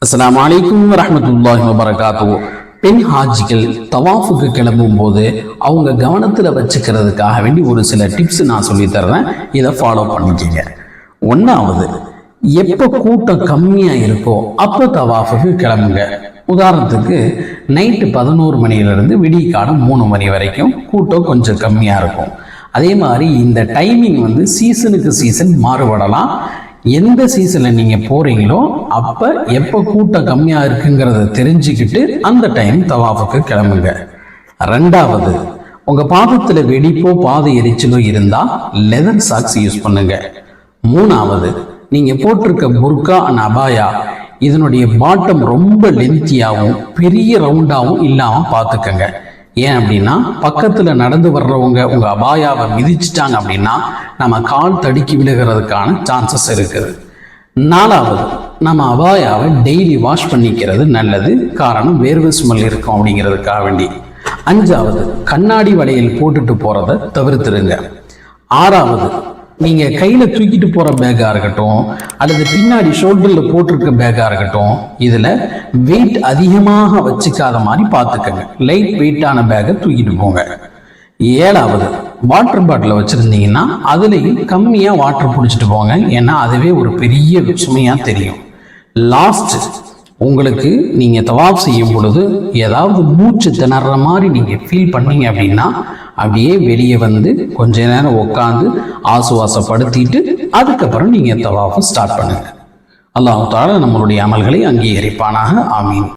அஸ்ஸலாமு அலைக்கும் வரஹ்மத்துல்லாஹி வபரகாத்துஹு. பெண் ஹாஜிகள் தவாஃபுக்கு கிளம்பும் போது அவங்க கவனத்தில் வச்சுக்கிறதுக்காக வேண்டி ஒரு சில டிப்ஸ் நான் சொல்லி தர்றேன். இதை ஃபாலோ பண்ணிக்கங்க. ஒன்றாவது, எப்போ கூட்டம் கம்மியாக இருக்கோ அப்போ தவாஃபுக்கு கிளம்புங்க. உதாரணத்துக்கு நைட்டு 11 மணியிலிருந்து விடிய காலம் 3 மணி வரைக்கும் கூட்டம் கொஞ்சம் கம்மியாக இருக்கும். அதே மாதிரி இந்த டைமிங் சீசனுக்கு சீசன் மாறுபடலாம். எந்த சீசனில் நீங்கள் போகிறீங்களோ அப்போ எப்போ கூட்டம் கம்மியாக இருக்குங்கிறத தெரிஞ்சுக்கிட்டு அந்த டைம் தவாஃபுக்கு கிளம்புங்க. ரெண்டாவது, உங்கள் பாதத்தில் வெடிப்போ பாத எரிச்சலோ இருந்தால் லெதர் சாக்ஸ் யூஸ் பண்ணுங்க. மூணாவது, நீங்கள் போட்டிருக்க புர்கா அண்ட் அபாயா இதனுடைய பாட்டம் ரொம்ப லென்த்தியாகவும் பெரிய ரவுண்டாகவும் இல்லாமல் பார்த்துக்கங்க. ஏன் அப்படின்னா பக்கத்தில் நடந்து வர்றவங்க உங்கள் அபாயாவை மிதிச்சிட்டாங்க அப்படின்னா நம்ம கால் தடுக்கி விழுகிறதுக்கான சான்சஸ் இருக்குது. நாலாவது, நம்ம அபாயாவை டெய்லி வாஷ் பண்ணிக்கிறது நல்லது. காரணம் வேர்வை ஸ்மெல் இருக்கும் அப்படிங்கிறதுக்காக வேண்டி. அஞ்சாவது, கண்ணாடி வளையல் போட்டுட்டு போகிறத தவிர்த்துருங்க. ஆறாவது, நீங்கள் கையில் தூக்கிட்டு போகிற பேக்காக இருக்கட்டும் அல்லது பின்னாடி ஷோல்டரில் போட்டிருக்க பேக்காக இருக்கட்டும், இதில் வெயிட் அதிகமாக வச்சுக்காத மாதிரி பார்த்துக்கங்க. லைட் வெயிட்டான பேக்கை தூக்கிட்டு போங்க. ஏழாவது, வாட்டர் பாட்டிலை வச்சுருந்தீங்கன்னா அதுலேயும் கம்மியாக வாட்டர் பிடிச்சிட்டு போங்க. ஏன்னா அதுவே ஒரு பெரிய சுமையாக தெரியும். லாஸ்ட், உங்களுக்கு நீங்கள் தவாஃப் செய்யும் பொழுது ஏதாவது மூச்சு திணற மாதிரி நீங்கள் ஃபீல் பண்ணீங்க அப்படின்னா அப்படியே வெளியே கொஞ்ச நேரம் உட்காந்து ஆசுவாசப்படுத்திட்டு அதுக்கப்புறம் நீங்கள் தவாஃபை ஸ்டார்ட் பண்ணுங்கள். அல்லாஹ் தஆலா நம்மளுடைய அமல்களை அங்கீகரிப்பானாக. ஆமீன்.